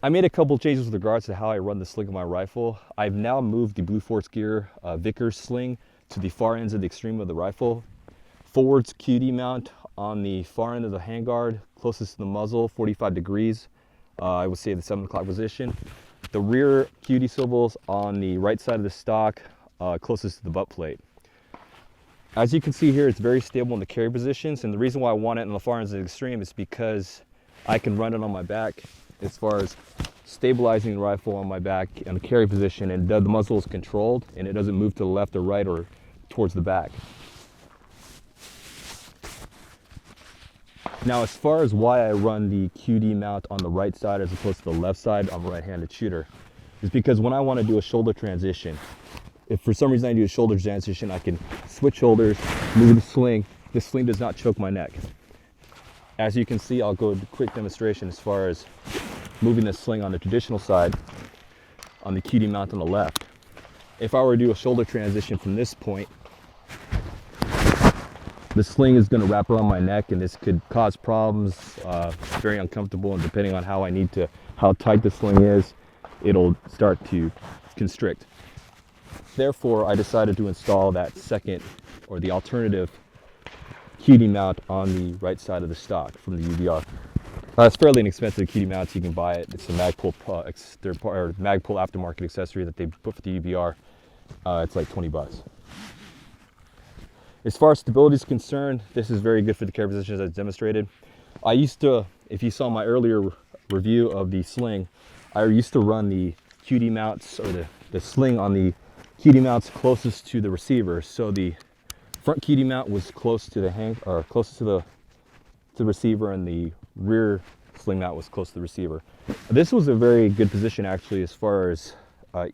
I made a couple changes with regards to how I run the sling of my rifle. I've now moved the Blue Force Gear Vickers sling to the far ends of the extreme of the rifle. Forward's QD mount on the far end of the handguard, closest to the muzzle, 45 degrees. I would say the 7 o'clock position. The rear QD swivels on the right side of the stock, closest to the butt plate. As you can see here, it's very stable in the carry positions, and the reason why I want it on the far ends of the extreme is because I can run it on my back as far as stabilizing the rifle on my back in a carry position, and the muzzle is controlled and it doesn't move to the left or right or towards the back. Now, as far as why I run the QD mount on the right side as opposed to the left side, I'm a right-handed shooter, is because when I want to do a shoulder transition, if for some reason I do a shoulder transition, I can switch shoulders, move the sling. The sling does not choke my neck. As you can see, I'll go to a quick demonstration as far as moving the sling on the traditional side on the QD mount on the left. If I were to do a shoulder transition from this point, the sling is going to wrap around my neck, and this could cause problems. It's very uncomfortable, and depending on how tight the sling is, it'll start to constrict. Therefore, I decided to install that second, or the alternative, QD mount on the right side of the stock from the UBR. It's fairly inexpensive QD mounts. You can buy it. It's a Magpul aftermarket accessory that they put for the UBR. It's like 20 bucks. As far as stability is concerned, this is very good for the carry positions as demonstrated. I used to, if you saw my earlier review of the sling, I used to run the QD mounts, or the sling on the QD mounts closest to the receiver. So the front QD mount was close to the closest to the receiver, and the rear sling mount was close to the receiver. This was a very good position actually, as far as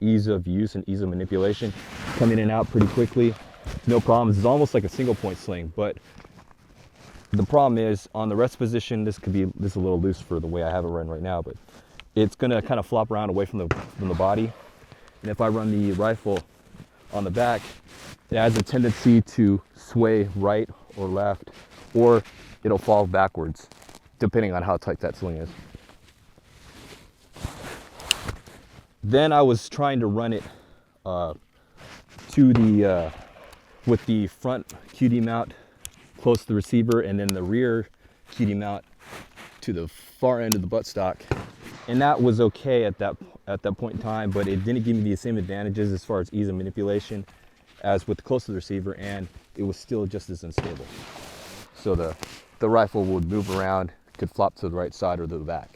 ease of use and ease of manipulation, coming in and out pretty quickly, no problems. It's almost like a single point sling, but the problem is on the rest position, this is a little loose for the way I have it run right now, but it's going to kind of flop around away from the body. And if I run the rifle on the back, it has a tendency to sway right or left, or it'll fall backwards, depending on how tight that sling is. Then I was trying to run it with the front QD mount close to the receiver, and then the rear QD mount to the far end of the buttstock, and that was okay at that point in time, but it didn't give me the same advantages as far as ease of manipulation as with close to the receiver, and it was still just as unstable. So the rifle would move around, could flop to the right side or the back.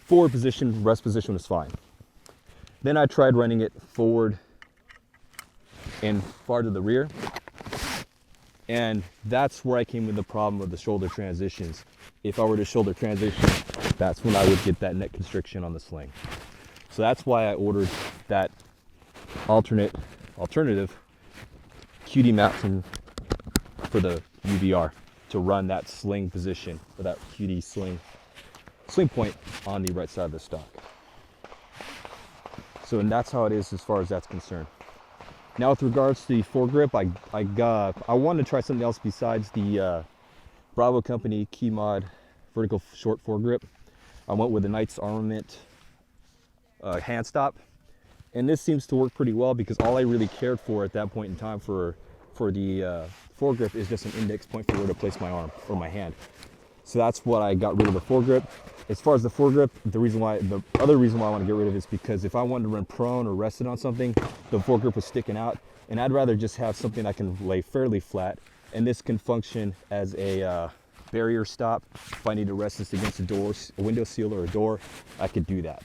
Forward position, rest position was fine. Then I tried running it forward and far to the rear, and that's where I came with the problem of the shoulder transitions. If I were to shoulder transition, that's when I would get that neck constriction on the sling. So that's why I ordered that alternative QD mount for the UBR to run that sling position, or that QD sling point on the right side of the stock. So, and that's how it is as far as that's concerned. Now, with regards to the foregrip, I wanted to try something else besides the Bravo Company Key Mod vertical short foregrip. I went with the Knights Armament hand stop, and this seems to work pretty well, because all I really cared for at that point in time for the foregrip is just an index point for where to place my arm or my hand. So that's what I got rid of the foregrip. As far as the foregrip, the other reason why I want to get rid of it is because if I wanted to run prone or rested on something, the foregrip was sticking out, and I'd rather just have something I can lay fairly flat, and this can function as a barrier stop. If I need to rest this against a door, a window seal or a door, I could do that.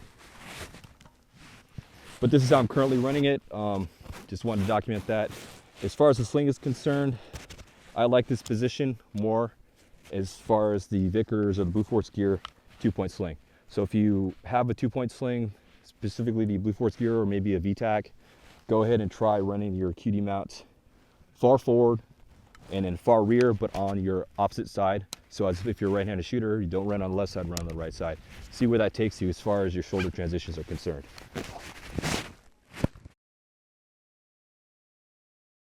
But this is how I'm currently running it. Just wanted to document that. As far as the sling is concerned, I like this position more as far as the Vickers or the Blue Force Gear 2-point sling. So if you have a 2-point sling, specifically the Blue Force Gear or maybe a VTAC, go ahead and try running your QD mounts far forward and then far rear, but on your opposite side. So as if you're a right-handed shooter, you don't run on the left side, run on the right side. See where that takes you as far as your shoulder transitions are concerned.